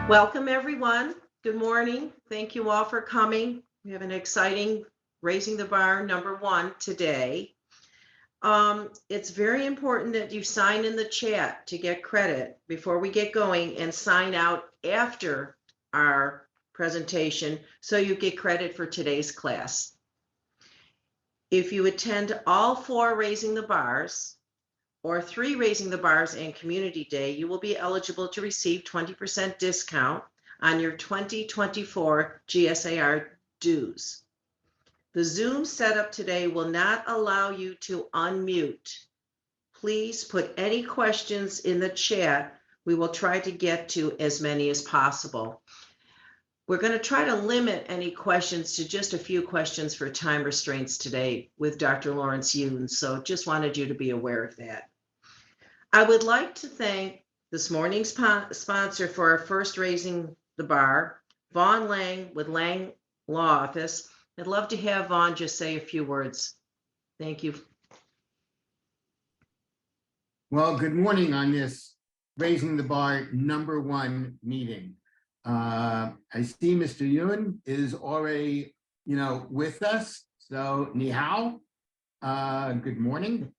Welcome, everyone. Good morning. Thank you all for coming. We have an exciting Raising the Bar #1 today. It's very important that you sign in the chat to get credit before we get going and sign out after our presentation so you get credit for today's class. If you attend all 4 Raising the Bars or 3 Raising the Bars and Community Day, you will be eligible to receive 20% discount on your 2024 GSAR dues. The Zoom setup today will not allow you to unmute. Please put any questions in the chat. We will try to get to as many as possible. We're going to try to limit any questions to just a few questions for time restraints today with Dr. Lawrence Yoon, so just wanted you to be aware of that. I would like to thank this morning's sponsor for our first Raising the Bar, Vaughn Lang with Lang Law Office. I'd love to have Vaughn just say a few words. Thank you. Well, good morning on this Raising the Bar #1 meeting. I see Mr. Yoon is already, with us. So ni hao, good morning.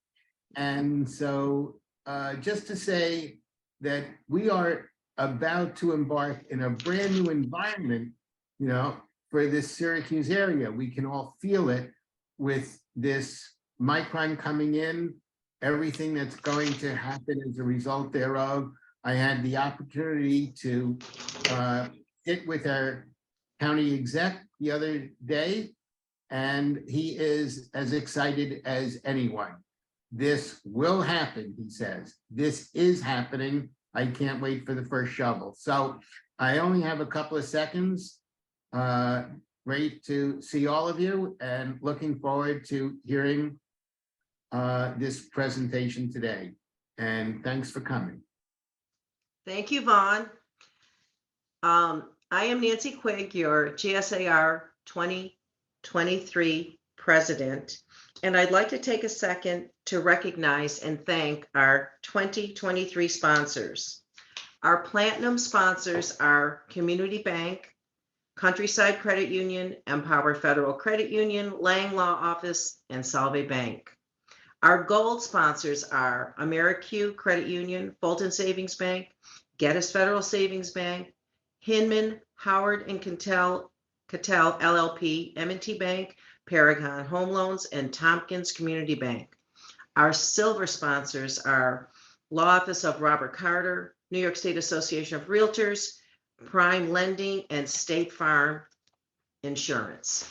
And so just to say that we are about to embark in a brand new environment, for this Syracuse area. We can all feel it with this Micron coming in, everything that's going to happen as a result thereof. I had the opportunity to sit with our county exec the other day, and he is as excited as anyone. This will happen, he says. This is happening. I can't wait for the first shovel. So I only have a couple of seconds. Great to see all of you and looking forward to hearing this presentation today. And thanks for coming. Thank you, Vaughn. I am Nancy Quigg, your GSAR 2023 president, and I'd like to take a second to recognize and thank our 2023 sponsors. Our platinum sponsors are Community Bank, Countryside Credit Union, Empower Federal Credit Union, Lang Law Office, and Salve Bank. Our gold sponsors are AmeriQ Credit Union, Fulton Savings Bank, Geddes Federal Savings Bank, Hinman, Howard and Cattell LLP, M&T Bank, Paragon Home Loans, and Tompkins Community Bank. Our silver sponsors are Law Office of Robert Carter, New York State Association of Realtors, Prime Lending, and State Farm Insurance.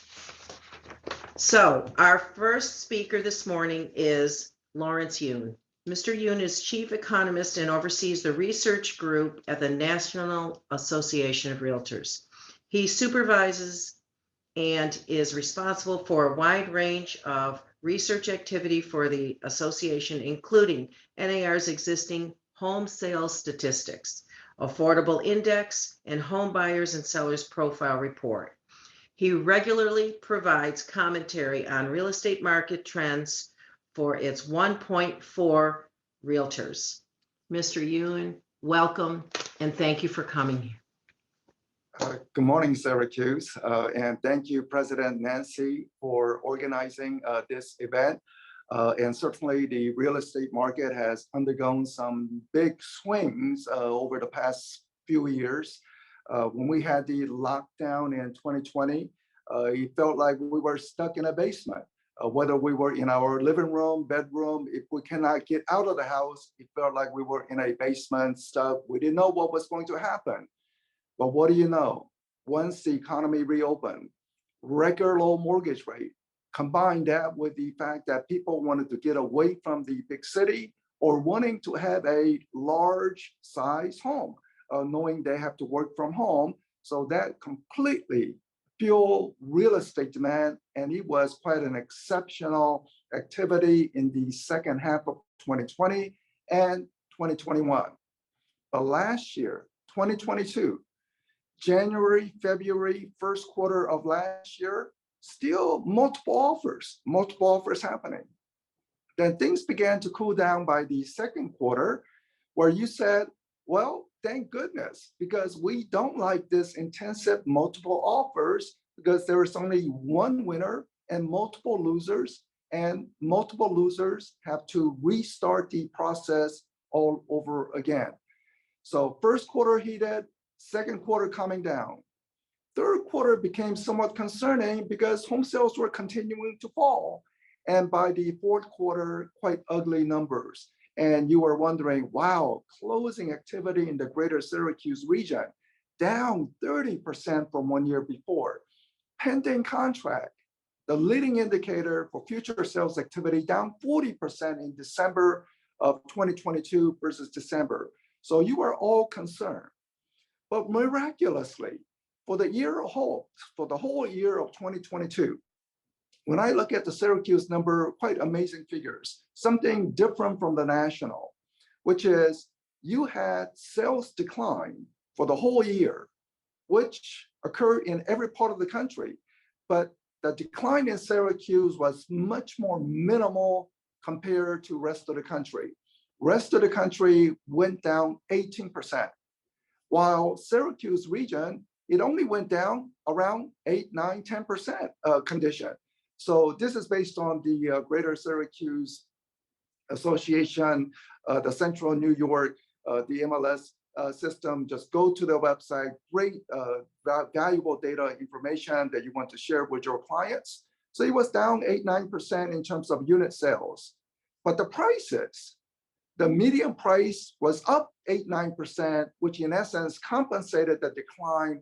So our first speaker this morning is Lawrence Yoon. Mr. Yoon is chief economist and oversees the research group at the National Association of Realtors. He supervises and is responsible for a wide range of research activity for the association, including NAR's existing home sales statistics, affordable index, and home buyers and sellers profile report. He regularly provides commentary on real estate market trends for its 1.4 realtors. Mr. Yoon, welcome, and thank you for coming here. Good morning, Syracuse, and thank you, President Nancy, for organizing this event. And certainly the real estate market has undergone some big swings over the past few years. When we had the lockdown in 2020, it felt like we were stuck in a basement. Whether we were in our living room, bedroom, if we cannot get out of the house, it felt like we were in a basement stuff. We didn't know what was going to happen. But what do you know? Once the economy reopened, record low mortgage rate, combine that with the fact that people wanted to get away from the big city or wanting to have a large size home, knowing they have to work from home. So that completely fueled real estate demand, and it was quite an exceptional activity in the second half of 2020 and 2021. But last year, 2022, January, February, first quarter of last year, still multiple offers happening. Then things began to cool down by the second quarter, where you said Well, thank goodness, because we don't like this intensive multiple offers because there is only one winner and multiple losers, and multiple losers have to restart the process all over again. So first quarter heated, second quarter coming down. Third quarter became somewhat concerning because home sales were continuing to fall. And by the fourth quarter, quite ugly numbers. And you were wondering, wow, closing activity in the greater Syracuse region down 30% from 1 year before. Pending contract, the leading indicator for future sales activity, down 40% in December of 2022 versus December. So you were all concerned. But miraculously, for the whole year of 2022, when I look at the Syracuse number, quite amazing figures, something different from the national, which is you had sales decline for the whole year, which occurred in every part of the country. But the decline in Syracuse was much more minimal compared to rest of the country. Rest of the country went down 18%, while Syracuse region, it only went down around 8, 9, 10% condition. So this is based on the Greater Syracuse Association, the Central New York, the MLS system. Just go to the website, great valuable data information that you want to share with your clients. So it was down 8, 9% in terms of unit sales. But the prices, the median price was up 8, 9%, which in essence compensated the decline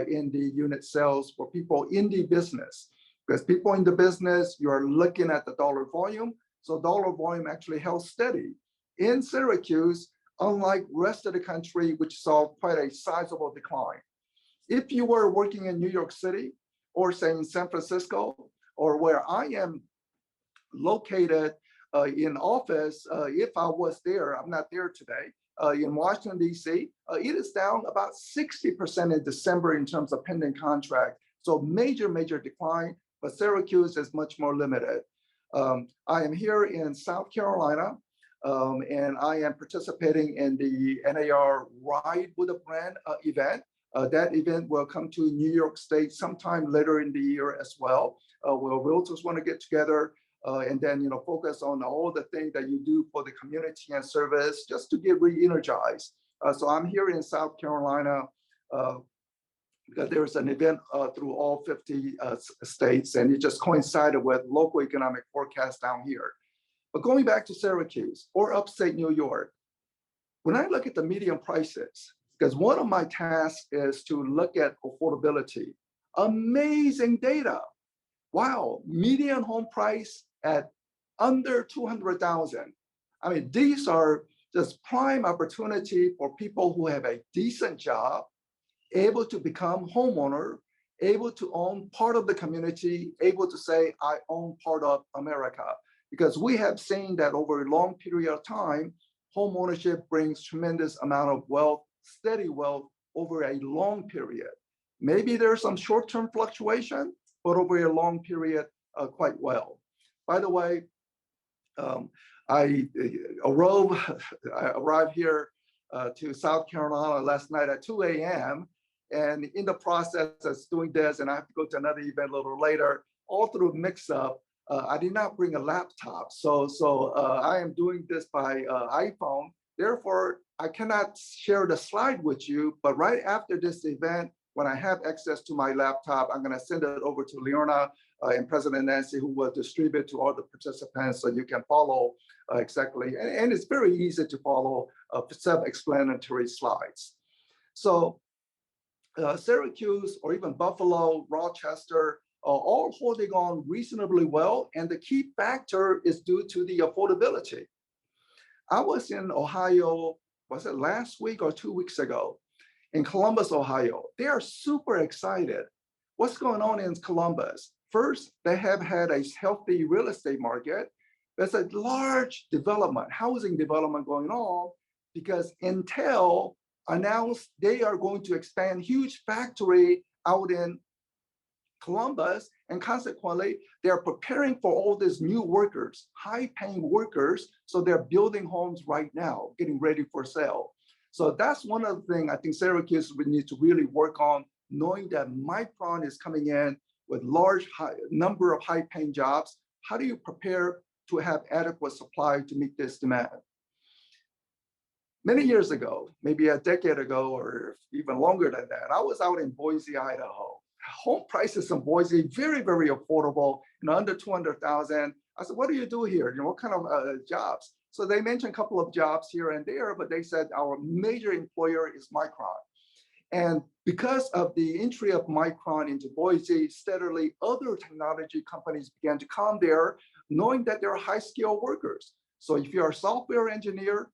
in the unit sales for people in the business. Because people in the business, you are looking at the dollar volume. So dollar volume actually held steady. In Syracuse, unlike rest of the country, which saw quite a sizable decline. If you were working in New York City, or say in San Francisco, or where I am located in office, if I was there, I'm not there today, in Washington, D.C., it is down about 60% in December in terms of pending contract. So major, major decline, but Syracuse is much more limited. I am here in South Carolina, and I am participating in the NAR Ride with a Brand event. That event will come to New York State sometime later in the year as well, where we'll just want to get together and then focus on all the things that you do for the community and service, just to get re-energized. So I'm here in South Carolina because there's an event through all 50 states, and it just coincided with local economic forecast down here. But going back to Syracuse or upstate New York, when I look at the median prices, because one of my tasks is to look at affordability, amazing data. Wow, median home price at under 200,000. I mean, these are just prime opportunity for people who have a decent job, able to become homeowner, able to own part of the community, able to say, I own part of America. Because we have seen that over a long period of time, home ownership brings tremendous amount of wealth, steady wealth over a long period. Maybe there's some short-term fluctuation, but over a long period, quite well. By the way, I arrived here to South Carolina last night at 2 a.m. And in the process of doing this, and I have to go to another event a little later, all through mix-up, I did not bring a laptop. So I am doing this by iPhone. Therefore, I cannot share the slide with you, but right after this event, when I have access to my laptop, I'm gonna send it over to Leona and President Nancy, who will distribute to all the participants so you can follow exactly. And it's very easy to follow self-explanatory slides. So Syracuse or even Buffalo, Rochester, all holding on reasonably well. And the key factor is due to the affordability. I was in Ohio, was it last week or 2 weeks ago? In Columbus, Ohio. They are super excited. What's going on in Columbus? First, they have had a healthy real estate market. There's a large development, housing development going on because Intel announced they are going to expand huge factory out in Columbus, and consequently, they're preparing for all these new workers, high-paying workers, so they're building homes right now, getting ready for sale. So that's one of the things I think Syracuse would need to really work on, knowing that Micron is coming in with number of high-paying jobs. How do you prepare to have adequate supply to meet this demand? Many years ago, maybe a decade ago or even longer than that, I was out in Boise, Idaho. Home prices in Boise, very, very affordable, under 200,000. I said, what do you do here? What kind of jobs? So they mentioned a couple of jobs here and there, but they said our major employer is Micron. And because of the entry of Micron into Boise, steadily other technology companies began to come there, knowing that they're high-skilled workers. So if you're a software engineer,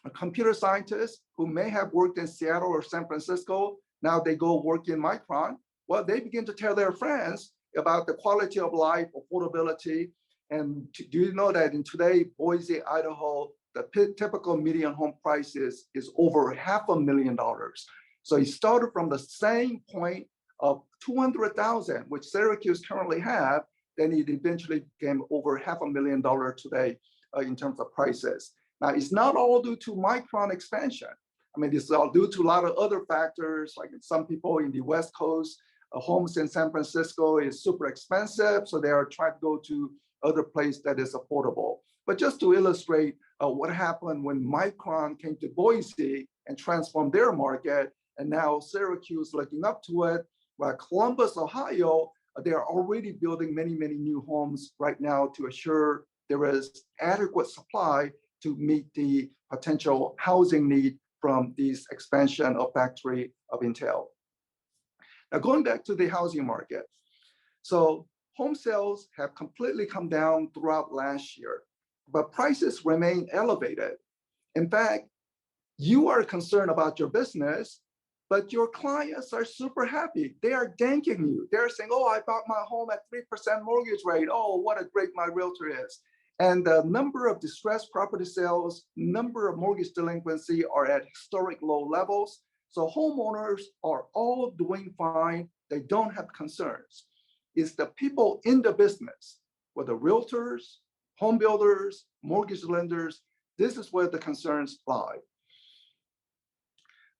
a computer scientist who may have worked in Seattle or San Francisco, now they go work in Micron. Well, they begin to tell their friends about the quality of life, affordability. And do you know that in today, Boise, Idaho, the typical median home price is over $500,000. So it started from the same point of 200,000, which Syracuse currently have, then it eventually became over $500,000 today in terms of prices. Now, it's not all due to Micron expansion. I mean, it's all due to a lot of other factors, like some people in the West Coast, homes in San Francisco is super expensive, so they are trying to go to other place that is affordable. But just to illustrate what happened when Micron came to Boise and transformed their market, and now Syracuse looking up to it, while Columbus, Ohio, they are already building many, many new homes right now to assure there is adequate supply to meet the potential housing need from this expansion of factory of Intel. Now, going back to the housing market. So home sales have completely come down throughout last year, but prices remain elevated. In fact, you are concerned about your business, but your clients are super happy. They are thanking you. They're saying, oh, I bought my home at 3% mortgage rate. Oh, what a great my realtor is. And the number of distressed property sales, number of mortgage delinquency are at historic low levels. So homeowners are all doing fine. They don't have concerns. It's the people in the business, whether realtors, home builders, mortgage lenders, this is where the concerns lie.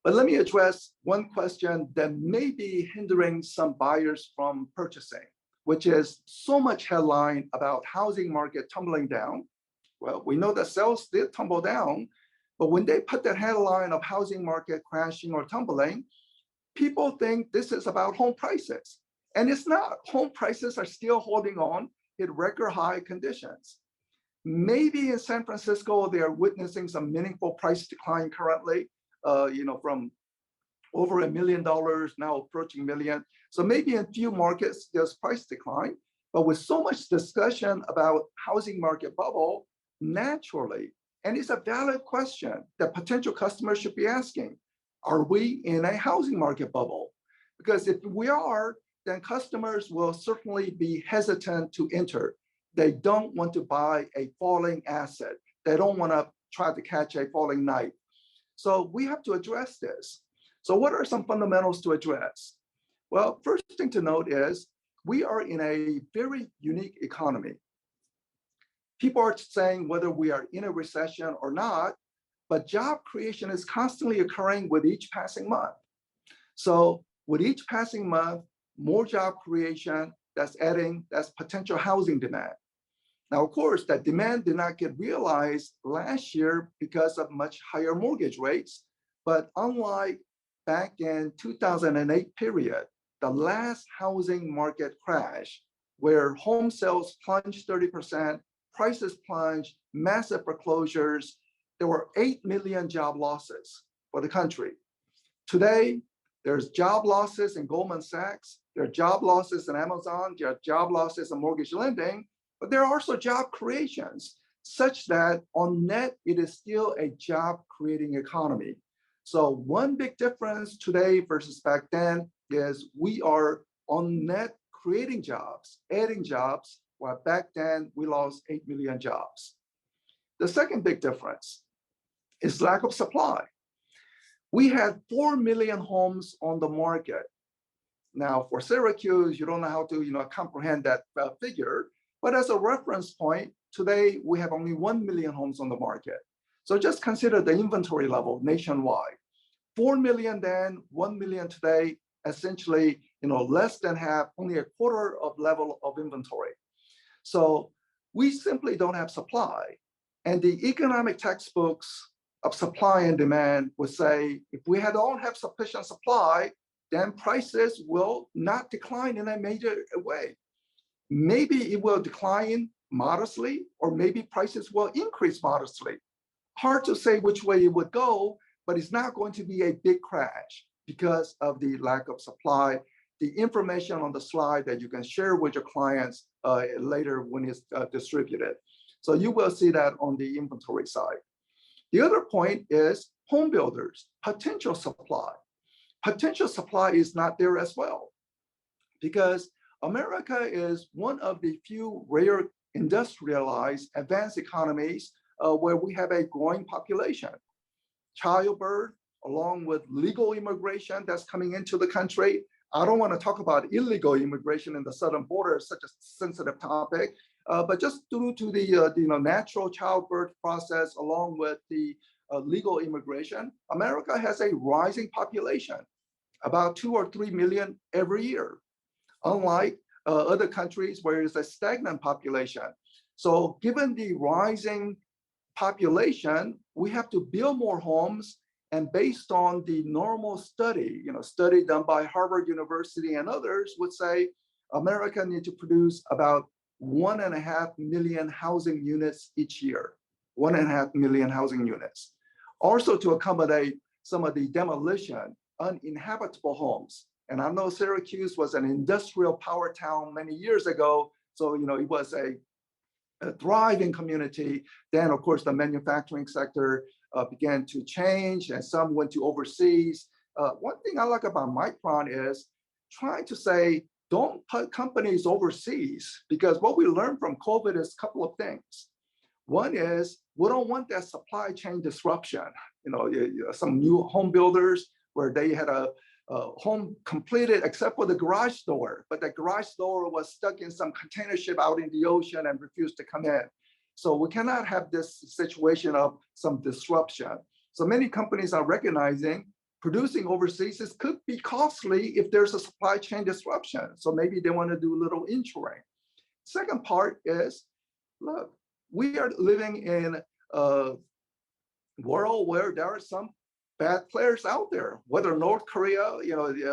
But let me address one question that may be hindering some buyers from purchasing, which is so much headline about housing market tumbling down. Well, we know that sales did tumble down, but when they put that headline of housing market crashing or tumbling, people think this is about home prices. And it's not. Home prices are still holding on in record high conditions. Maybe in San Francisco, they are witnessing some meaningful price decline currently, from over $1 million now approaching million. So maybe in few markets, there's price decline, but with so much discussion about housing market bubble, naturally, and it's a valid question that potential customers should be asking, are we in a housing market bubble? Because if we are, then customers will certainly be hesitant to enter. They don't want to buy a falling asset. They don't want to try to catch a falling knife. So we have to address this. So what are some fundamentals to address? Well, first thing to note is we are in a very unique economy. People are saying whether we are in a recession or not, but job creation is constantly occurring with each passing month. So with each passing month, more job creation, that's potential housing demand. Now, of course, that demand did not get realized last year because of much higher mortgage rates. But unlike back in 2008 period, the last housing market crash, where home sales plunged 30%, prices plunged, massive foreclosures, there were 8 million job losses for the country. Today, there's job losses in Goldman Sachs, there are job losses in Amazon, there are job losses in mortgage lending, but there are also job creations such that on net, it is still a job creating economy. So one big difference today versus back then is we are on net creating jobs, adding jobs, while back then we lost 8 million jobs. The second big difference is lack of supply. We had 4 million homes on the market. Now for Syracuse, you don't know how to comprehend that figure, but as a reference point, today we have only 1 million homes on the market. So just consider the inventory level nationwide. 4 million then, 1 million today, essentially, less than half, only a quarter of level of inventory. So we simply don't have supply. And the economic textbooks of supply and demand would say, if we don't have sufficient supply, then prices will not decline in a major way. Maybe it will decline modestly, or maybe prices will increase modestly. Hard to say which way it would go, but it's not going to be a big crash because of the lack of supply. The information on the slide that you can share with your clients later when it's distributed. So you will see that on the inventory side. The other point is home builders, potential supply. Potential supply is not there as well, because America is one of the few rare industrialized advanced economies where we have a growing population. Childbirth, along with legal immigration that's coming into the country. I don't want to talk about illegal immigration in the southern border, such a sensitive topic, but just due to the natural childbirth process, along with the legal immigration, America has a rising population, about 2 or 3 million every year, unlike other countries where it's a stagnant population. So given the rising population, we have to build more homes. And based on the normal study, study done by Harvard University and others would say, America needs to produce about 1.5 million housing units each year, 1.5 million housing units. Also to accommodate some of the demolition, uninhabitable homes. And I know Syracuse was an industrial power town many years ago. So, it was a thriving community. Then, of course, the manufacturing sector began to change, and some went to overseas. One thing I like about Micron is trying to say, don't put companies overseas, because what we learned from COVID is a couple of things. One is we don't want that supply chain disruption. Some new home builders where they had a home completed except for the garage door, but the garage door was stuck in some container ship out in the ocean and refused to come in. So we cannot have this situation of some disruption. So many companies are recognizing producing overseas could be costly if there's a supply chain disruption. So maybe they want to do a little inshoring. Second part is, look, we are living in a world where there are some bad players out there, whether North Korea,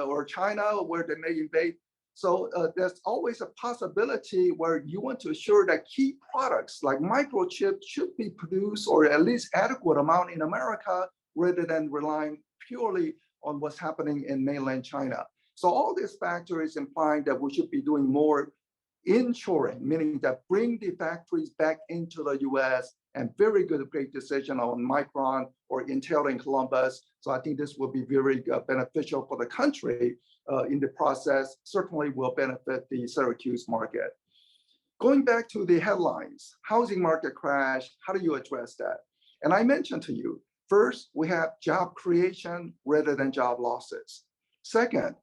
or China, where they may invade. So there's always a possibility where you want to assure that key products like microchips should be produced, or at least adequate amount in America, rather than relying purely on what's happening in mainland China. So all these factors implying that we should be doing more inshoring, meaning that bring the factories back into the US, and very great decision on Micron or Intel in Columbus. So I think this will be very beneficial for the country in the process, certainly will benefit the Syracuse market. Going back to the headlines, housing market crash, how do you address that? And I mentioned to you, first, we have job creation rather than job losses. Second,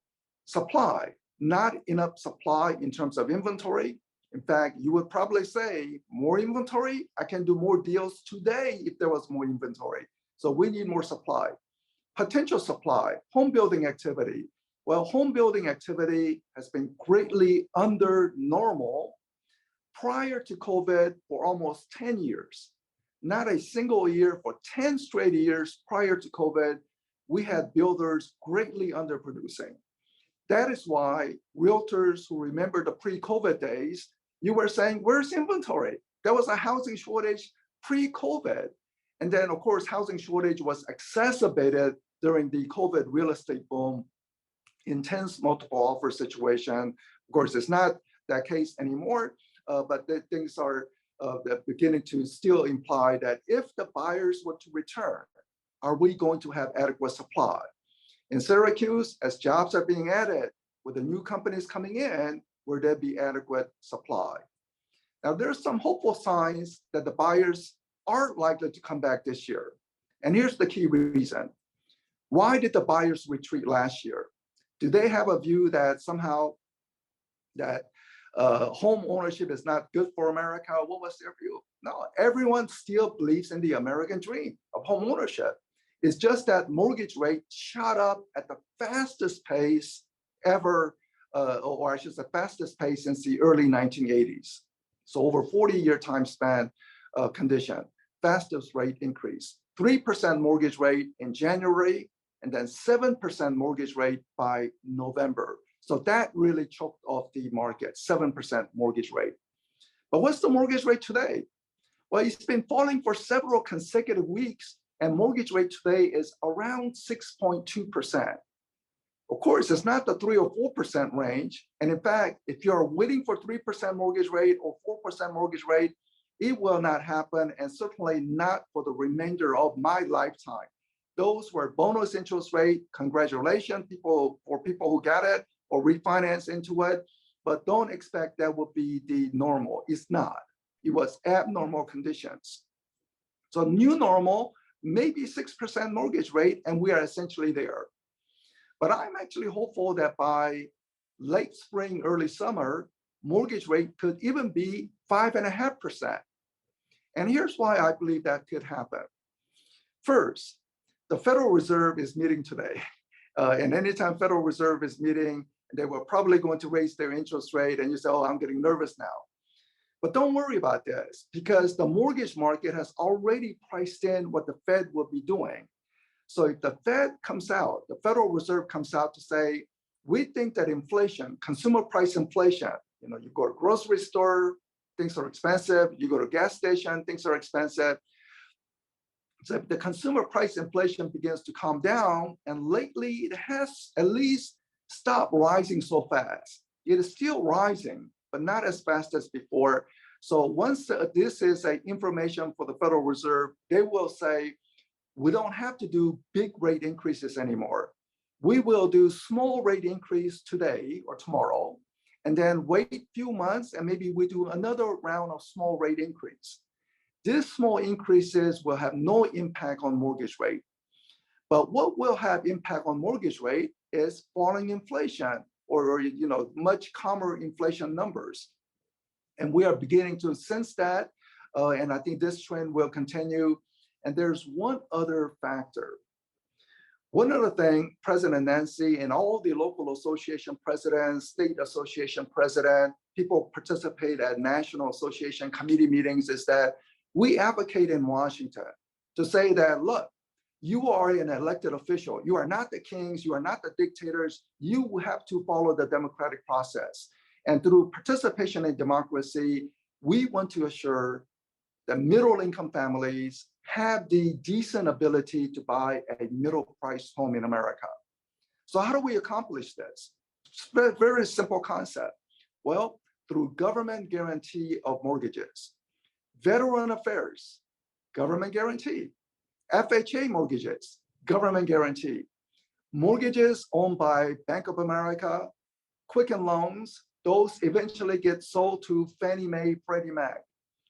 supply, not enough supply in terms of inventory. In fact, you would probably say more inventory, I can do more deals today if there was more inventory. So we need more supply. Potential supply, home building activity. Well, home building activity has been greatly under normal prior to COVID for almost 10 years. Not a single year for 10 straight years prior to COVID, we had builders greatly underproducing. That is why realtors who remember the pre-COVID days, you were saying, where's inventory? There was a housing shortage pre-COVID. And then, of course, housing shortage was exacerbated during the COVID real estate boom, intense multiple offer situation. Of course, it's not that case anymore, but things are beginning to still imply that if the buyers were to return, are we going to have adequate supply? In Syracuse, as jobs are being added, with the new companies coming in, will there be adequate supply? Now, there's some hopeful signs that the buyers aren't likely to come back this year. And here's the key reason. Why did the buyers retreat last year? Do they have a view that somehow that home ownership is not good for America. What was their view? No, everyone still believes in the American dream of home ownership. It's just that mortgage rate shot up at the fastest pace ever, or I should say fastest pace since the early 1980s. So over 40-year time span condition, fastest rate increase. 3% mortgage rate in January, and then 7% mortgage rate by November. So that really choked off the market, 7% mortgage rate. But what's the mortgage rate today? Well, it's been falling for several consecutive weeks, and mortgage rate today is around 6.2%. Of course, it's not the 3 or 4% range. And in fact, if you're waiting for 3% mortgage rate or 4% mortgage rate, it will not happen, and certainly not for the remainder of my lifetime. Those were bonus interest rate. Congratulations, for people who got it or refinance into it, but don't expect that would be the normal. It's not. It was abnormal conditions. So new normal, maybe 6% mortgage rate, and we are essentially there. But I'm actually hopeful that by late spring, early summer, mortgage rate could even be 5.5%. And here's why I believe that could happen. First, the Federal Reserve is meeting today. And anytime Federal Reserve is meeting, they were probably going to raise their interest rate, and you say, oh, I'm getting nervous now. But don't worry about this, because the mortgage market has already priced in what the Fed will be doing. So if the Fed comes out, the Federal Reserve comes out to say, we think that inflation, consumer price inflation, you go to grocery store, things are expensive. You go to gas station, things are expensive. So if the consumer price inflation begins to calm down, and lately it has at least stopped rising so fast. It is still rising, but not as fast as before. So once this is information for the Federal Reserve, they will say, we don't have to do big rate increases anymore. We will do small rate increase today or tomorrow, and then wait a few months, and maybe we do another round of small rate increase. These small increases will have no impact on mortgage rate. But what will have impact on mortgage rate is falling inflation, or much calmer inflation numbers. And we are beginning to sense that, and I think this trend will continue. And there's one other factor. One other thing, President Nancy and all the local association presidents, state association president, people participate at national association committee meetings, is that we advocate in Washington to say that, look, you are an elected official. You are not the kings. You are not the dictators. You have to follow the democratic process. And through participation in democracy, we want to assure that middle-income families have the decent ability to buy a middle-priced home in America. So how do we accomplish this? It's a very simple concept. Well, through government guarantee of mortgages, veteran affairs, government guarantee, FHA mortgages, government guarantee, mortgages owned by Bank of America, Quicken Loans, those eventually get sold to Fannie Mae, Freddie Mac.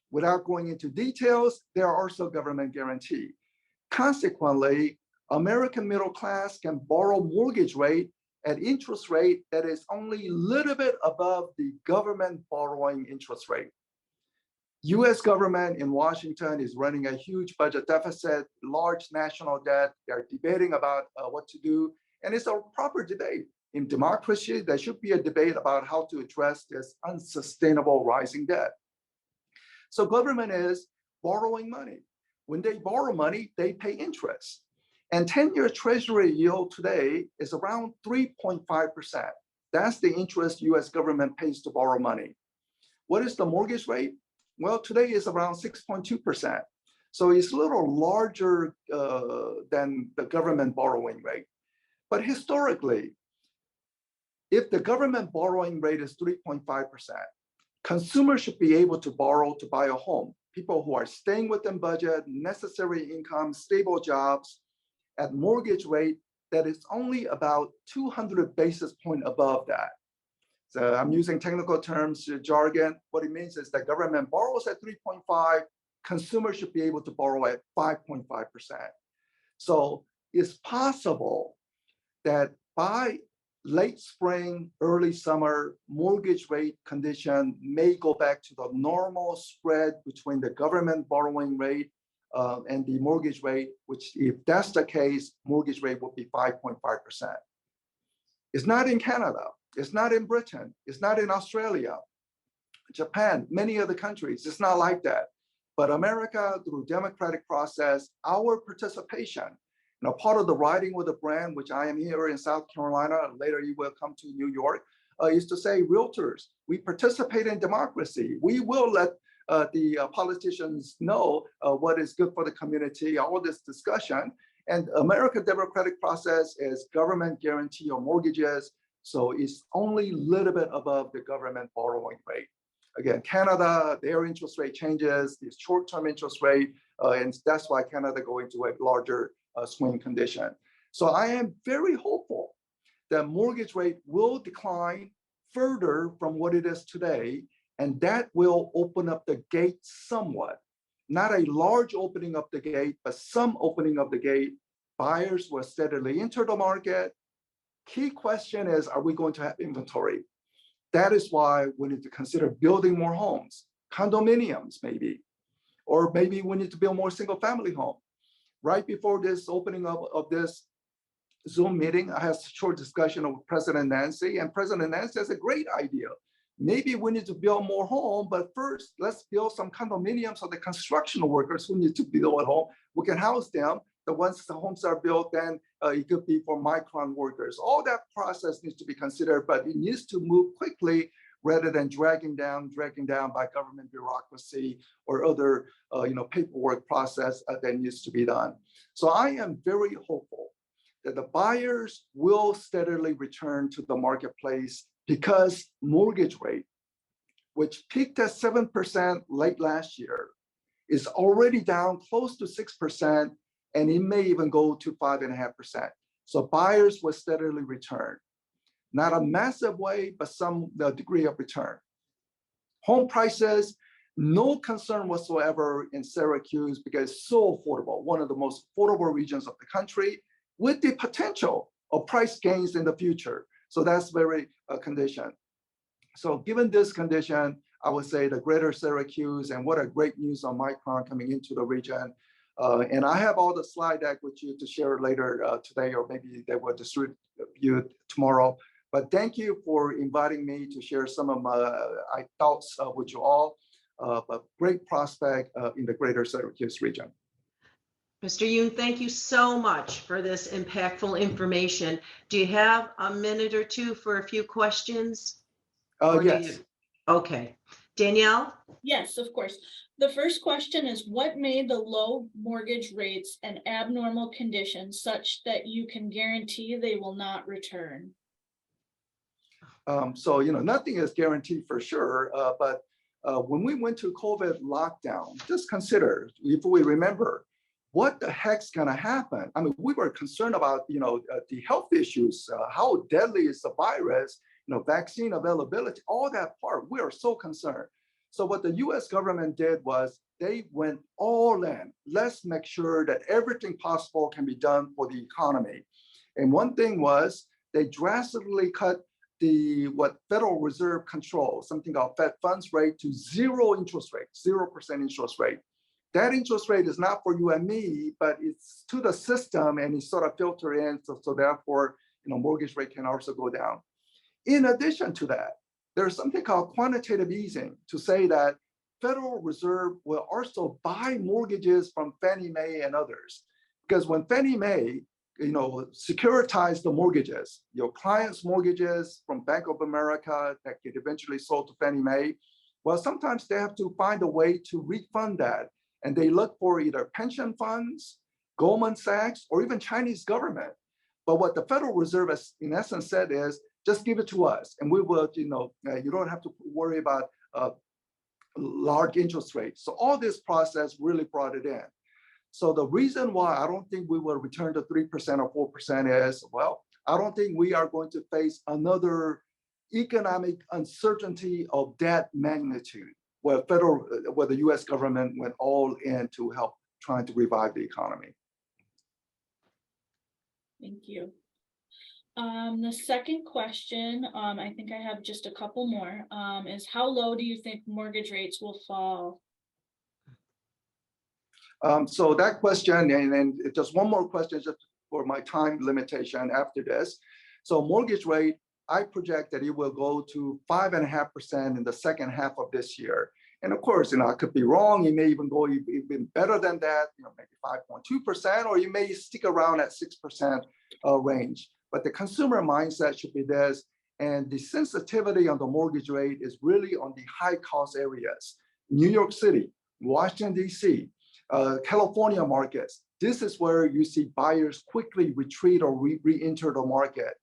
Without going into details, they are also government guarantee. Consequently, American middle class can borrow mortgage rate at interest rate that is only a little bit above the government borrowing interest rate. US government in Washington is running a huge budget deficit, large national debt. They're debating about what to do, and it's a proper debate. In democracy, there should be a debate about how to address this unsustainable rising debt. So government is borrowing money. When they borrow money, they pay interest. And 10-year treasury yield today is around 3.5%. That's the interest US government pays to borrow money. What is the mortgage rate? Well, today is around 6.2%. So it's a little larger than the government borrowing rate. But historically, if the government borrowing rate is 3.5%, consumers should be able to borrow to buy a home. People who are staying within budget, necessary income, stable jobs, at mortgage rate that is only about 200 basis points above that. So I'm using technical terms, jargon. What it means is that government borrows at 3.5, consumers should be able to borrow at 5.5%. So it's possible that by late spring, early summer, mortgage rate condition may go back to the normal spread between the government borrowing rate and the mortgage rate, which if that's the case, mortgage rate will be 5.5%. It's not in Canada. It's not in Britain. It's not in Australia, Japan, many other countries. It's not like that. But America, through democratic process, our participation, part of the riding with a brand, which I am here in South Carolina, later you will come to New York, is to say, realtors, we participate in democracy. We will let the politicians know what is good for the community, all this discussion. And American democratic process is government guarantee on mortgages. So it's only a little bit above the government borrowing rate. Again, Canada, their interest rate changes, the short-term interest rate, and that's why Canada go into a larger swing condition. So I am very hopeful that mortgage rate will decline further from what it is today, and that will open up the gate somewhat. Not a large opening of the gate, but some opening of the gate. Buyers will steadily enter the market. Key question is, are we going to have inventory? That is why we need to consider building more homes, condominiums maybe, or maybe we need to build more single-family home. Right before this opening up of this Zoom meeting, I had a short discussion with President Nancy, and President Nancy has a great idea. Maybe we need to build more home, but first let's build some condominiums so the construction workers who need to build a home, we can house them. But once the homes are built, then it could be for micron workers. All that process needs to be considered, but it needs to move quickly rather than dragging down by government bureaucracy or other paperwork process that needs to be done. So I am very hopeful that the buyers will steadily return to the marketplace because mortgage rate, which peaked at 7% late last year, is already down close to 6%, and it may even go to 5.5%. So buyers will steadily return. Not a massive way, but some degree of return. Home prices, no concern whatsoever in Syracuse because it's so affordable, one of the most affordable regions of the country, with the potential of price gains in the future. So that's very condition. So given this condition, I would say the greater Syracuse, and what a great news on Micron coming into the region. And I have all the slide deck with you to share later today, or maybe they will distribute tomorrow. But thank you for inviting me to share some of my thoughts with you all. But great prospect in the greater Syracuse region. Mr. Yoon, thank you so much for this impactful information. Do you have a minute or two for a few questions? Yes. Okay. Danielle? Yes, of course. The first question is, what made the low mortgage rates an abnormal condition such that you can guarantee they will not return? So, nothing is guaranteed for sure, but when we went to COVID lockdown, just consider, if we remember, what the heck's gonna happen? I mean, we were concerned about, the health issues, how deadly is the virus, vaccine availability, all that part, we are so concerned. So what the US government did was they went all in. Let's make sure that everything possible can be done for the economy. And one thing was they drastically cut what Federal Reserve controls, something called Fed funds rate, to zero interest rate, 0% interest rate. That interest rate is not for you and me, but it's to the system and it's sort of filtered in. So therefore, mortgage rate can also go down. In addition to that, there's something called quantitative easing to say that Federal Reserve will also buy mortgages from Fannie Mae and others. Because when Fannie Mae, securitize the mortgages, your clients' mortgages from Bank of America that get eventually sold to Fannie Mae, well, sometimes they have to find a way to refund that. And they look for either pension funds, Goldman Sachs, or even Chinese government. But what the Federal Reserve has, in essence, said is, just give it to us, and we will, you don't have to worry about large interest rates. So all this process really brought it in. So the reason why I don't think we will return to 3% or 4% is, well, I don't think we are going to face another economic uncertainty of that magnitude, where the US government went all in to help trying to revive the economy. Thank you. The second question, I think I have just a couple more, is how low do you think mortgage rates will fall? So that question, and then just one more question just for my time limitation after this. So mortgage rate, I project that it will go to 5.5% in the second half of this year. And of course, I could be wrong. It may even go even better than that, maybe 5.2%, or you may stick around at 6% range. But the consumer mindset should be this, and the sensitivity on the mortgage rate is really on the high cost areas. New York City, Washington, D.C., California markets. This is where you see buyers quickly retreat or re-enter the market.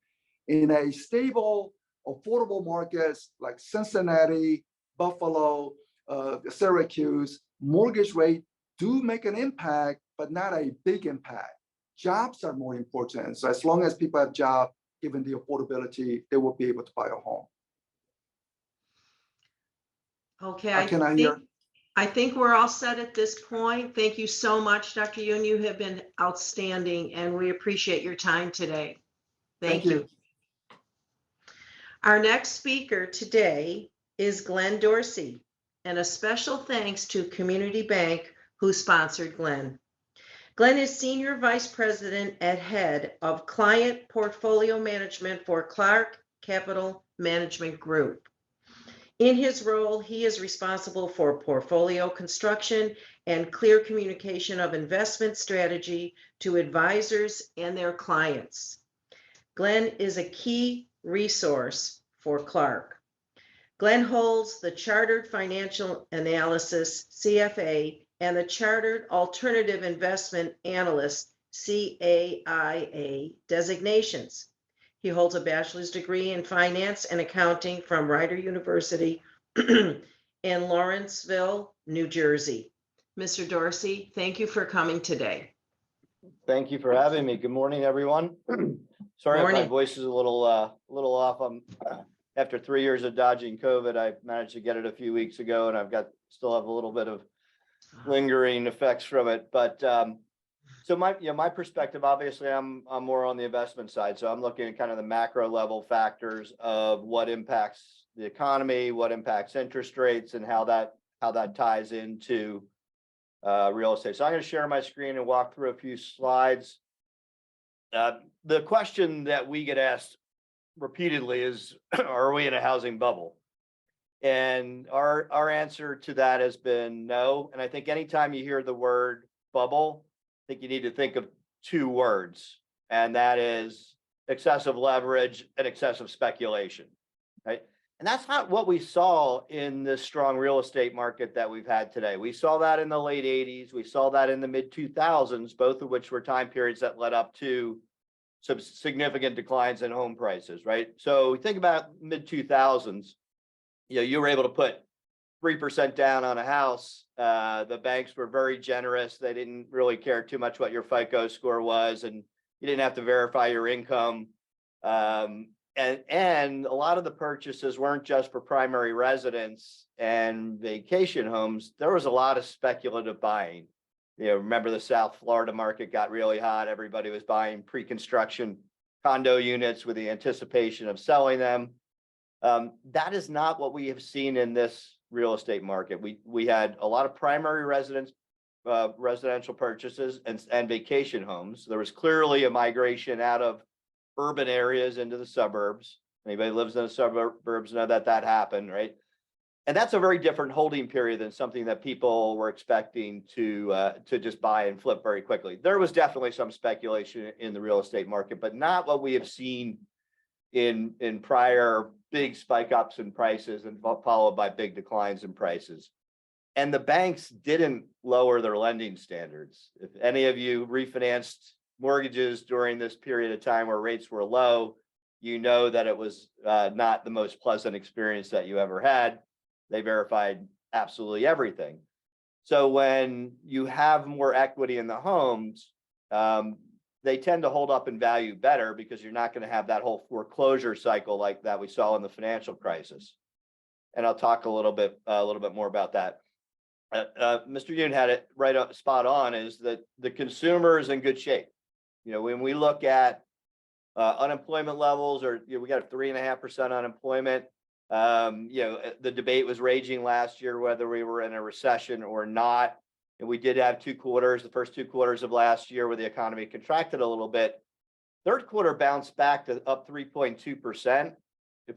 In a stable, affordable markets like Cincinnati, Buffalo, Syracuse, mortgage rate do make an impact, but not a big impact. Jobs are more important. So as long as people have jobs, given the affordability, they will be able to buy a home. Okay, I think we're all set at this point. Thank you so much, Dr. Yoon. You have been outstanding, and we appreciate your time today. Thank you. Our next speaker today is Glenn Dorsey, and a special thanks to Community Bank who sponsored Glenn. Glenn is Senior Vice President and Head of Client Portfolio Management for Clark Capital Management Group. In his role, he is responsible for portfolio construction and clear communication of investment strategy to advisors and their clients. Glenn is a key resource for Clark. Glenn holds the Chartered Financial Analysis, CFA, and the Chartered Alternative Investment Analyst, CAIA, designations. He holds a bachelor's degree in finance and accounting from Rider University in Lawrenceville, New Jersey. Mr. Dorsey, thank you for coming today. Thank you for having me. Good morning, everyone. Sorry if my voice is a little off. After 3 years of dodging COVID, I managed to get it a few weeks ago, and still have a little bit of lingering effects from it. But so my perspective, obviously, I'm more on the investment side. So I'm looking at kind of the macro level factors of what impacts the economy, what impacts interest rates, and how that ties into real estate. So I'm going to share my screen and walk through a few slides. The question that we get asked repeatedly is, are we in a housing bubble? And our answer to that has been no. And I think anytime you hear the word bubble, I think you need to think of two words, and that is excessive leverage and excessive speculation, right? And that's not what we saw in this strong real estate market that we've had today. We saw that in the late 80s. We saw that in the mid 2000s, both of which were time periods that led up to some significant declines in home prices, right? So think about mid 2000s, you were able to put 3% down on a house. The banks were very generous. They didn't really care too much what your FICO score was, and you didn't have to verify your income. And a lot of the purchases weren't just for primary residence and vacation homes. There was a lot of speculative buying. Remember the South Florida market got really hot. Everybody was buying pre-construction condo units with the anticipation of selling them. That is not what we have seen in this real estate market. We had a lot of primary residential purchases and vacation homes. There was clearly a migration out of urban areas into the suburbs. Anybody who lives in the suburbs know that happened, right? And that's a very different holding period than something that people were expecting to just buy and flip very quickly. There was definitely some speculation in the real estate market, but not what we have seen in prior big spike ups in prices and followed by big declines in prices. And the banks didn't lower their lending standards. If any of you refinanced mortgages during this period of time where rates were low, you know that it was not the most pleasant experience that you ever had. They verified absolutely everything. So when you have more equity in the homes, they tend to hold up in value better because you're not going to have that whole foreclosure cycle like that we saw in the financial crisis. And I'll talk a little bit more about that. Mr. Yoon had it right up spot on, is that the consumer is in good shape. When we look at Unemployment levels are, we got 3.5% unemployment. The debate was raging last year whether we were in a recession or not. And we did have 2 quarters, the first 2 quarters of last year, where the economy contracted a little bit. Third quarter bounced back to up 3.2%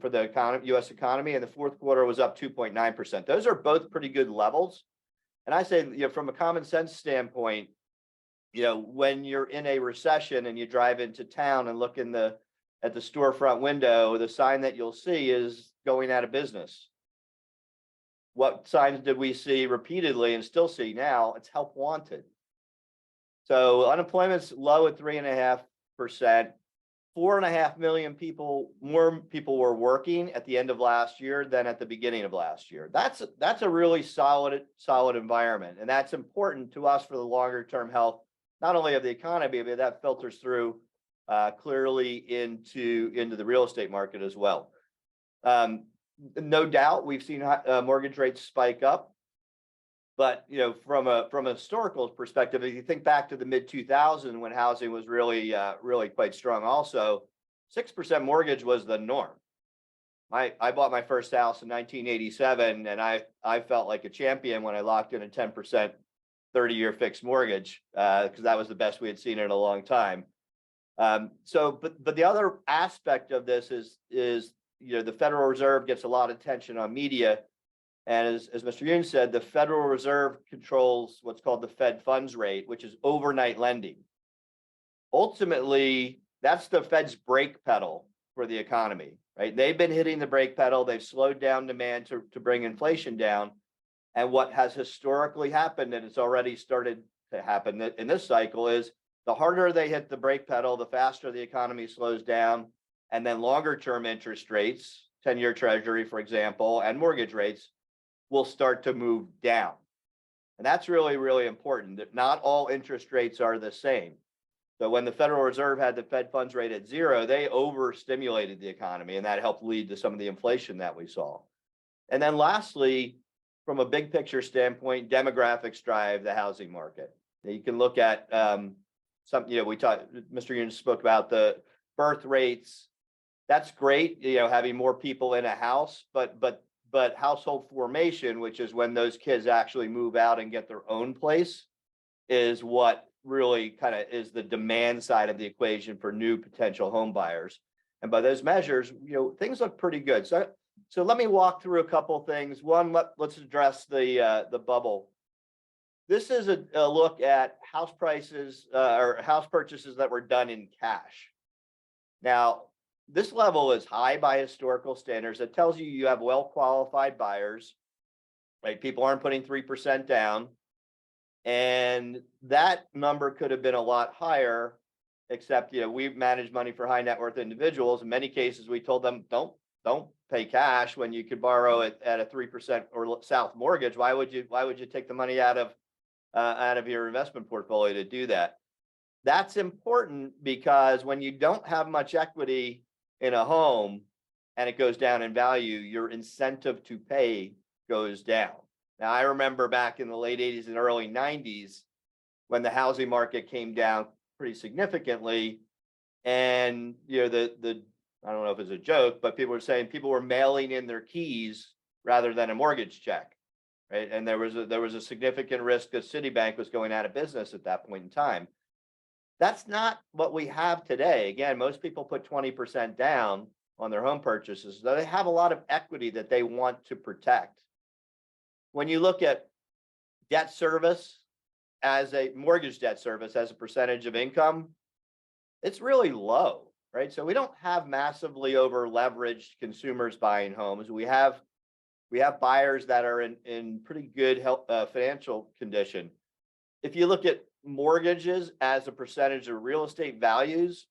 for the U.S. economy, and the fourth quarter was up 2.9%. Those are both pretty good levels. And I say, from a common sense standpoint, when you're in a recession and you drive into town and look at the storefront window, the sign that you'll see is going out of business. What signs did we see repeatedly and still see now? It's help wanted. So unemployment's low at 3.5%. 4.5 million more people were working at the end of last year than at the beginning of last year. That's a really solid environment, and that's important to us for the longer term health, not only of the economy, but that filters through clearly into the real estate market as well. No doubt, we've seen mortgage rates spike up, but from a historical perspective, if you think back to the mid 2000s when housing was really quite strong, also 6% mortgage was the norm. I bought my first house in 1987, and I felt like a champion when I locked in a 10% 30-year fixed mortgage because that was the best we had seen in a long time. But the other aspect of this is the Federal Reserve gets a lot of attention on media. And as Mr. Yoon said, the Federal Reserve controls what's called the Fed funds rate, which is overnight lending. Ultimately, that's the Fed's brake pedal for the economy, right? They've been hitting the brake pedal. They've slowed down demand to bring inflation down. And what has historically happened, and it's already started to happen in this cycle, is the harder they hit the brake pedal, the faster the economy slows down. And then longer term interest rates, 10-year Treasury, for example, and mortgage rates will start to move down. And that's really, really important, that not all interest rates are the same. So when the Federal Reserve had the Fed funds rate at 0, they overstimulated the economy, and that helped lead to some of the inflation that we saw. And then lastly, from a big picture standpoint, demographics drive the housing market. You can look at we talked, Mr. Yoon spoke about the birth rates. That's great, having more people in a house, but household formation, which is when those kids actually move out and get their own place, is what really kind of is the demand side of the equation for new potential home buyers. And by those measures, things look pretty good. So let me walk through a couple of things. One, let's address the bubble. This is a look at house prices or house purchases that were done in cash. Now, this level is high by historical standards. It tells you have well-qualified buyers, right? People aren't putting 3% down. And that number could have been a lot higher, except, we've managed money for high net worth individuals. In many cases, we told them, don't pay cash when you could borrow it at a 3% or south mortgage. Why would you take the money out of your investment portfolio to do that? That's important because when you don't have much equity in a home and it goes down in value, your incentive to pay goes down. Now, I remember back in the late 80s and early 90s when the housing market came down pretty significantly, and I don't know if it's a joke, but people were saying people were mailing in their keys rather than a mortgage check, right? And there was a significant risk that Citibank was going out of business at that point in time. That's not what we have today. Again, most people put 20% down on their home purchases. So they have a lot of equity that they want to protect. When you look at debt service as a mortgage debt service as a percentage of income, it's really low, right? So we don't have massively over leveraged consumers buying homes. We have buyers that are in pretty good financial condition. If you look at mortgages as a percentage of real estate values,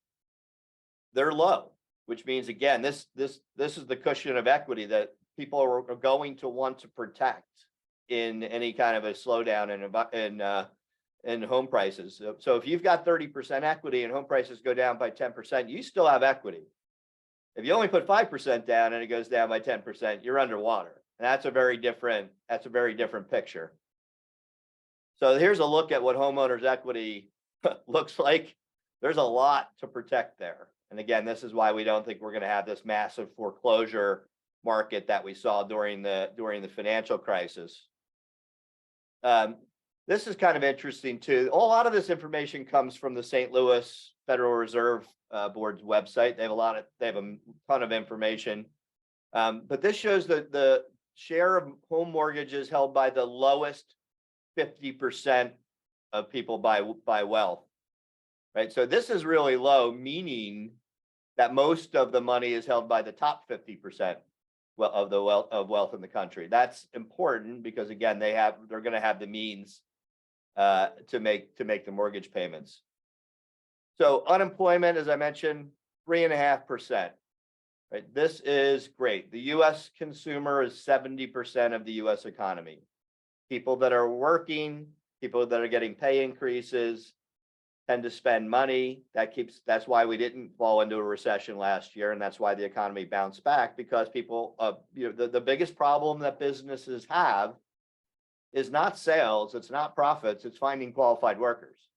they're low, which means, again, this is the cushion of equity that people are going to want to protect in any kind of a slowdown in home prices. So if you've got 30% equity and home prices go down by 10%, you still have equity. If you only put 5% down and it goes down by 10%, you're underwater. And that's a very different picture. So here's a look at what homeowners' equity looks like. There's a lot to protect there. And again, this is why we don't think we're going to have this massive foreclosure market that we saw during the financial crisis. This is kind of interesting too. A lot of this information comes from the St. Louis Federal Reserve Board's website. They have a ton of information. But this shows the share of home mortgages held by the lowest 50% of people by wealth, right? So this is really low, meaning that most of the money is held by the top 50% of wealth in the country. That's important because again, they're going to have the means to make the mortgage payments. So unemployment, as I mentioned, 3.5%. Right, this is great. The U.S. consumer is 70% of the U.S. economy. People that are working, people that are getting pay increases, tend to spend money. That's why we didn't fall into a recession last year, and that's why the economy bounced back, because people, the biggest problem that businesses have is not sales, it's not profits, it's finding qualified workers.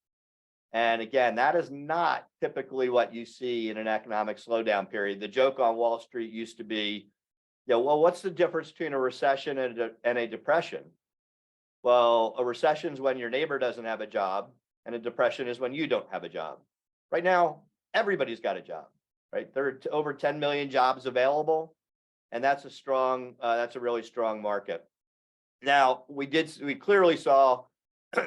And again, that is not typically what you see in an economic slowdown period. The joke on Wall Street used to be, well, what's the difference between a recession and a depression? Well, a recession is when your neighbor doesn't have a job, and a depression is when you don't have a job. Right now, everybody's got a job, right? There are over 10 million jobs available, and that's a really strong market. Now, we clearly saw,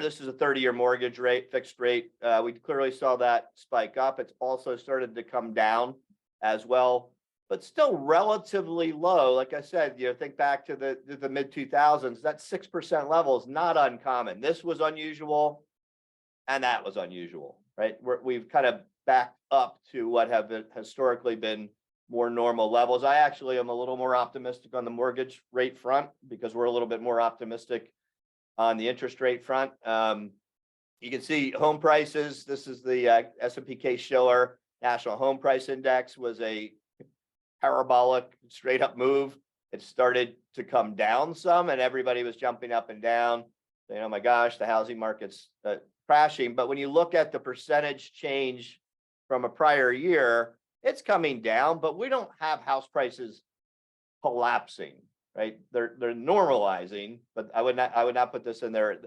this is a 30-year mortgage rate, fixed rate. We clearly saw that spike up. It's also started to come down as well, but still relatively low. Like I said, think back to the mid 2000s, that 6% level is not uncommon. This was unusual, and that was unusual, right? We've kind of backed up to what have historically been more normal levels. I actually am a little more optimistic on the mortgage rate front because we're a little bit more optimistic on the interest rate front. You can see home prices. This is the S&P Case-Shiller National Home Price Index, was a parabolic straight up move. It started to come down some, and everybody was jumping up and down, saying, oh my gosh, the housing market's crashing. But when you look at the percentage change from a prior year, it's coming down, but we don't have house prices collapsing. Right, they're normalizing, but I would not put this in their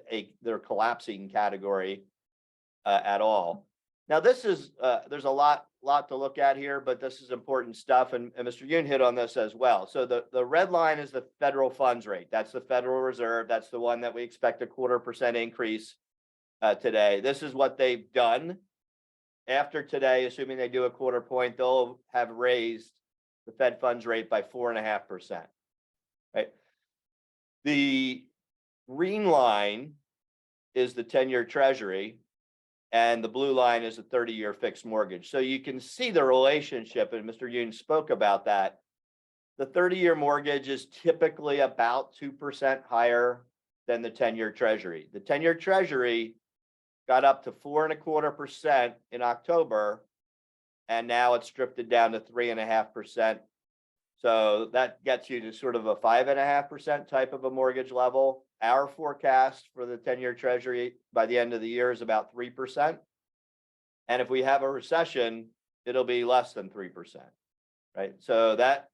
collapsing category at all. Now, this is there's a lot to look at here, but this is important stuff, and Mr. Yoon hit on this as well. So the red line is the federal funds rate. That's the Federal Reserve. That's the one that we expect a 0.25% increase today. This is what they've done. After today, assuming they do a 0.25 point, they'll have raised the Fed funds rate by 4.5%. Right. The green line is the 10-year Treasury, and the blue line is a 30-year fixed mortgage. So you can see the relationship, and Mr. Yoon spoke about that. The 30-year mortgage is typically about 2% higher than the 10-year Treasury. The 10-year Treasury got up to 4.25% in October, and now it's drifted down to 3.5%. So that gets you to sort of a 5.5% type of a mortgage level. Our forecast for the 10-year Treasury by the end of the year is about 3%. And if we have a recession, it'll be less than 3%, right? So that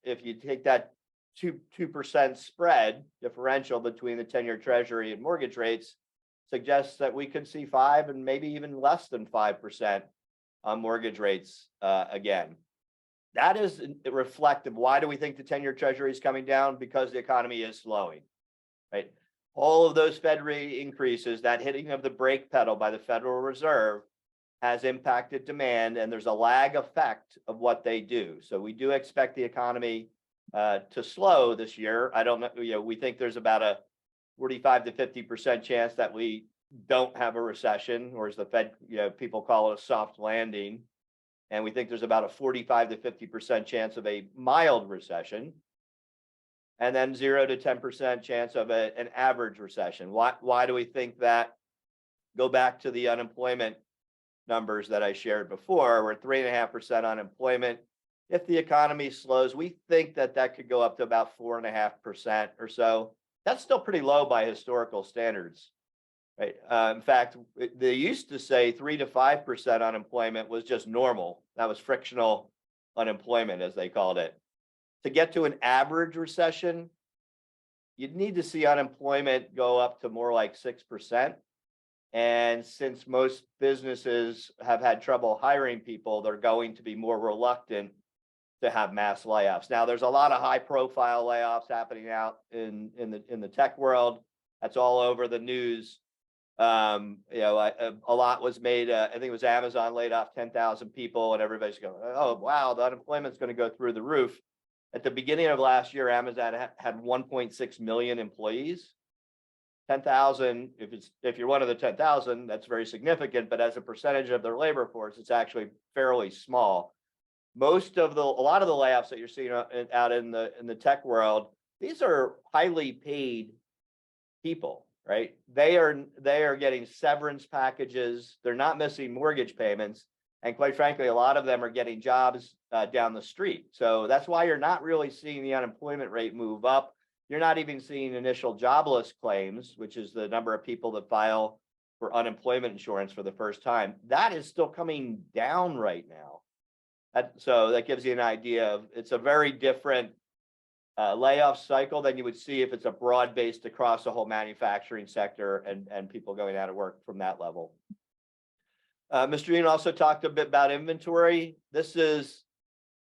if you take that 2% spread differential between the 10-year Treasury and mortgage rates, suggests that we could see 5 and maybe even less than 5% on mortgage rates again. That is reflective. Why do we think the 10-year Treasury is coming down? Because the economy is slowing, right? All of those Fed rate increases, that hitting of the brake pedal by the Federal Reserve has impacted demand, and there's a lag effect of what they do. So we do expect the economy to slow this year. I don't know, we think there's about a 45 to 50% chance that we don't have a recession, or as the Fed, people call it a soft landing. And we think there's about a 45 to 50% chance of a mild recession, and then 0 to 10% chance of an average recession. Why do we think that? Go back to the unemployment numbers that I shared before. We're 3.5% unemployment. If the economy slows, we think that could go up to about 4.5% or so. That's still pretty low by historical standards. right? In fact, they used to say 3 to 5% unemployment was just normal. That was frictional unemployment, as they called it. To get to an average recession, you'd need to see unemployment go up to more like 6%. And since most businesses have had trouble hiring people, they're going to be more reluctant to have mass layoffs. Now, there's a lot of high-profile layoffs happening out in the tech world. That's all over the news. A lot was made. I think it was Amazon laid off 10,000 people, and everybody's going, "Oh, wow, the unemployment's going to go through the roof." At the beginning of last year, Amazon had 1.6 million employees. 10,000, if you're one of the 10,000, that's very significant, but as a percentage of their labor force, it's actually fairly small. A lot of the layoffs that you're seeing out in the tech world, these are highly paid people, right? They are getting severance packages. They're not missing mortgage payments. And quite frankly, a lot of them are getting jobs down the street. So that's why you're not really seeing the unemployment rate move up. You're not even seeing initial jobless claims, which is the number of people that file for unemployment insurance for the first time. That is still coming down right now. So that gives you an idea of, it's a very different layoff cycle than you would see if it's a broad-based across the whole manufacturing sector and people going out of work from that level. Mr. Dean also talked a bit about inventory. This is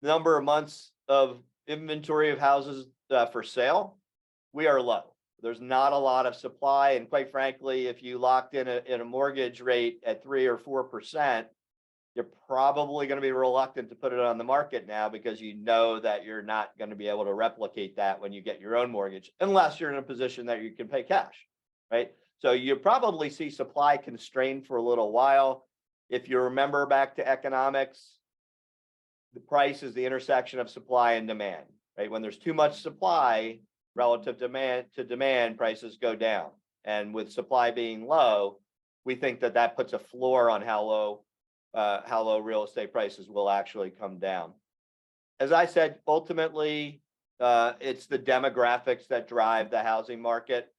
the number of months of inventory of houses for sale. We are low. There's not a lot of supply, and quite frankly, if you locked in a mortgage rate at 3 or 4%, you're probably going to be reluctant to put it on the market now, because you know that you're not going to be able to replicate that when you get your own mortgage, unless you're in a position that you can pay cash, right? So you probably see supply constrained for a little while. If you remember back to economics, the price is the intersection of supply and demand, right? When there's too much supply relative to demand, prices go down. And with supply being low, we think that puts a floor on how low real estate prices will actually come down. As I said, ultimately, it's the demographics that drive the housing market.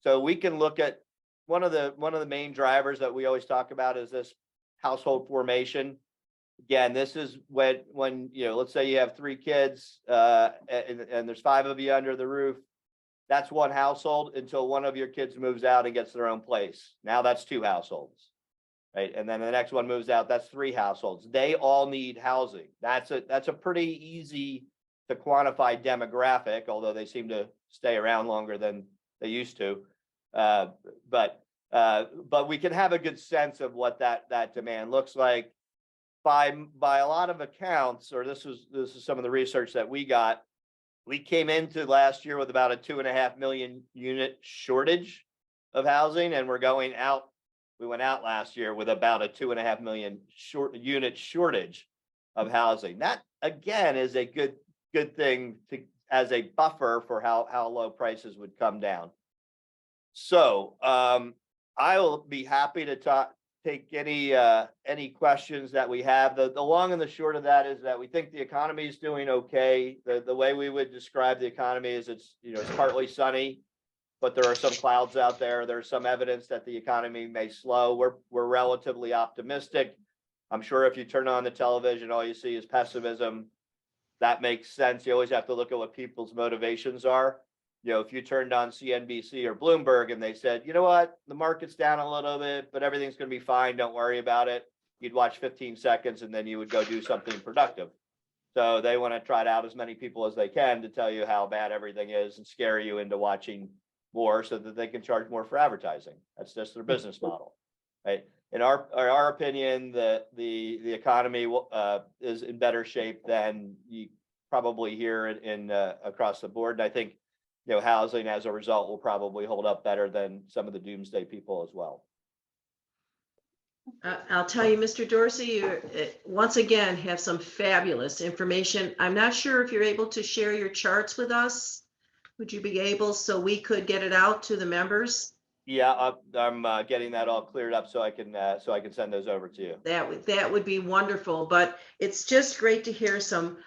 So we can look at one of the main drivers that we always talk about is this household formation. Again, this is when let's say you have 3 kids and there's 5 of you under the roof. That's one household until one of your kids moves out and gets their own place. Now that's 2 households, right? And then the next one moves out, that's 3 households. They all need housing. That's a pretty easy to quantify demographic, although they seem to stay around longer than they used to. But we can have a good sense of what that demand looks like. By a lot of accounts, or this is some of the research that we got, we came into last year with about a 2.5 million unit shortage of housing, and we went out last year with about a 2.5 million unit shortage of housing. That again is a good thing as a buffer for how low prices would come down. So I will be happy to take any questions that we have. The long and the short of that is that we think the economy is doing okay. The way we would describe the economy is it's partly sunny, but there are some clouds out there. There's some evidence that the economy may slow. We're relatively optimistic. I'm sure if you turn on the television, all you see is pessimism. That makes sense. You always have to look at what people's motivations are. If you turned on CNBC or Bloomberg and they said, you know what, the market's down a little bit, but everything's going to be fine, don't worry about it, you'd watch 15 seconds and then you would go do something productive. So they want to trot out as many people as they can to tell you how bad everything is and scare you into watching more so that they can charge more for advertising. That's just their business model, right? In our opinion, the economy is in better shape than you probably hear in across the board. And I think housing as a result will probably hold up better than some of the doomsday people as well. I'll tell you, Mr. Dorsey, you once again have some fabulous information. I'm not sure if you're able to share your charts with us. Would you be able, so we could get it out to the members? Yeah, I'm getting that all cleared up so I can send those over to you. That would be wonderful. But it's just great to hear some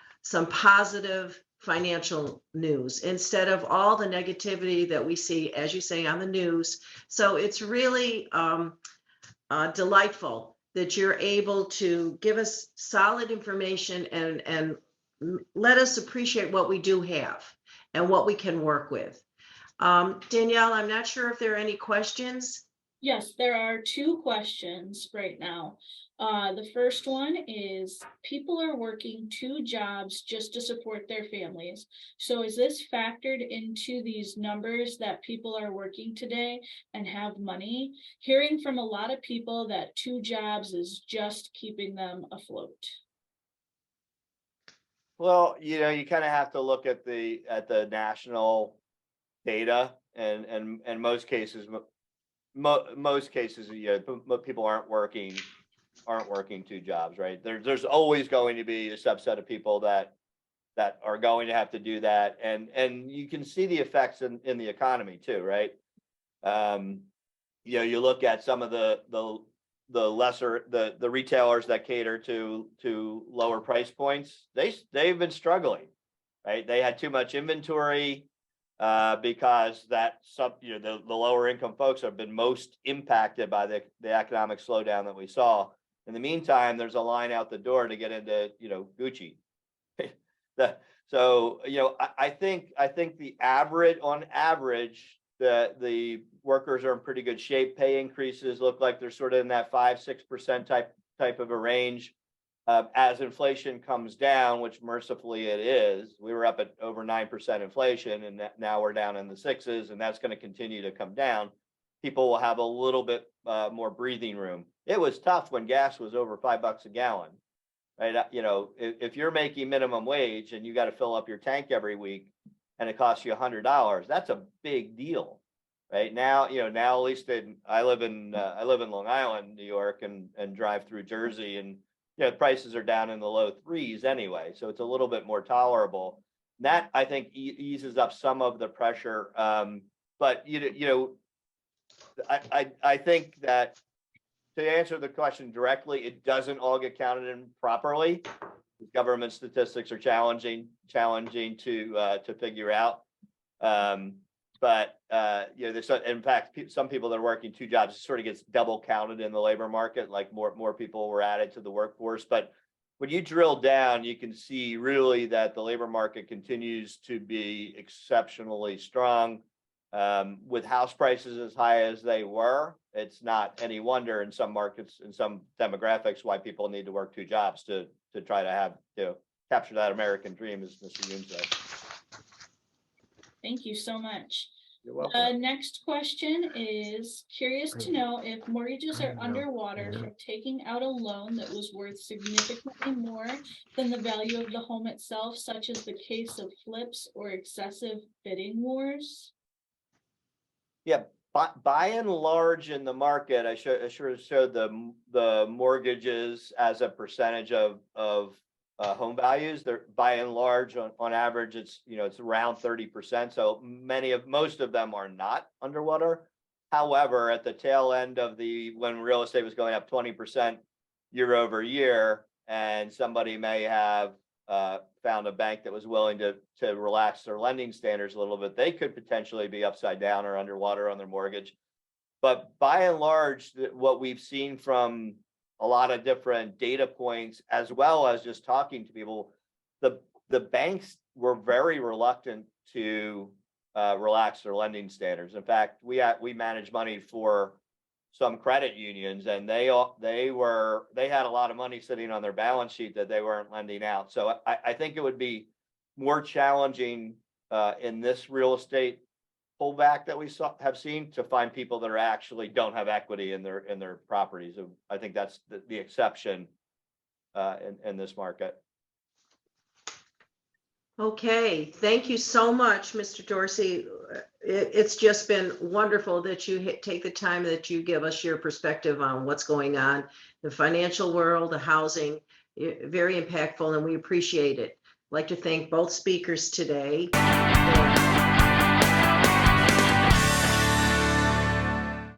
positive financial news instead of all the negativity that we see, as you say, on the news. So it's really delightful that you're able to give us solid information and let us appreciate what we do have and what we can work with. Danielle, I'm not sure if there are any questions. Yes, there are two questions right now. The first one is, people are working 2 jobs just to support their families. So is this factored into these numbers that people are working today and have money? Hearing from a lot of people that 2 jobs is just keeping them afloat. Well, you know, you kind of have to look at the national data, and most cases, most cases, you know, people aren't working 2 jobs, right? There's always going to be a subset of people that are going to have to do that, and you can see the effects in the economy too, right? You know, you look at some of the lesser the retailers that cater to lower price points, they've been struggling, right? They had too much inventory because you know, the lower income folks have been most impacted by the economic slowdown that we saw. In the meantime, there's a line out the door to get into, you know, Gucci. So, you know, I think on average, the workers are in pretty good shape. Pay increases look like they're sort of in that 5-6% type of a range. As inflation comes down, which mercifully it is, we were up at over 9% inflation, and now we're down in the 6s, and that's going to continue to come down. People will have a little bit more breathing room. It was tough when gas was over $5 a gallon, right? You know, if you're making minimum wage and you got to fill up your tank every week, and it costs you $100, that's a big deal, right? Now, you know, now at least I live in Long Island, New York, and drive through Jersey, and you know, prices are down in the low 3s anyway, so it's a little bit more tolerable. That, I think, eases up some of the pressure. But you know, I think that, to answer the question directly, it doesn't all get counted in properly. Government statistics are challenging to figure out. But you know, there's, in fact, some people that are working 2 jobs sort of gets double counted in the labor market, like more people were added to the workforce. But when you drill down, you can see really that the labor market continues to be exceptionally strong. With house prices as high as they were, it's not any wonder in some markets, in some demographics, why people need to work 2 jobs to try to have, you know, capture that American dream, as Mr. Yoon said. Thank you so much. You're welcome. Next question is, curious to know if mortgages are underwater from taking out a loan that was worth significantly more than the value of the home itself, such as the case of flips or excessive bidding wars. Yeah, by and large in the market, I sure showed the mortgages as a percentage of home values. They're by and large on average, it's, you know, it's around 30%. So most of them are not underwater. However, at the tail end of when real estate was going up 20% year over year, and somebody may have found a bank that was willing to relax their lending standards a little bit, they could potentially be upside down or underwater on their mortgage. But by and large, what we've seen from a lot of different data points, as well as just talking to people, the banks were very reluctant to relax their lending standards. In fact, we manage money for some credit unions, and they had a lot of money sitting on their balance sheet that they weren't lending out. So I think it would be more challenging in this real estate pullback that we have seen to find people that actually don't have equity in their properties. I think that's the exception in this market. Okay, thank you so much, Mr. Dorsey. It's just been wonderful that you take the time that you give us your perspective on what's going on, the financial world, the housing, very impactful, and we appreciate it. I'd like to thank both speakers today.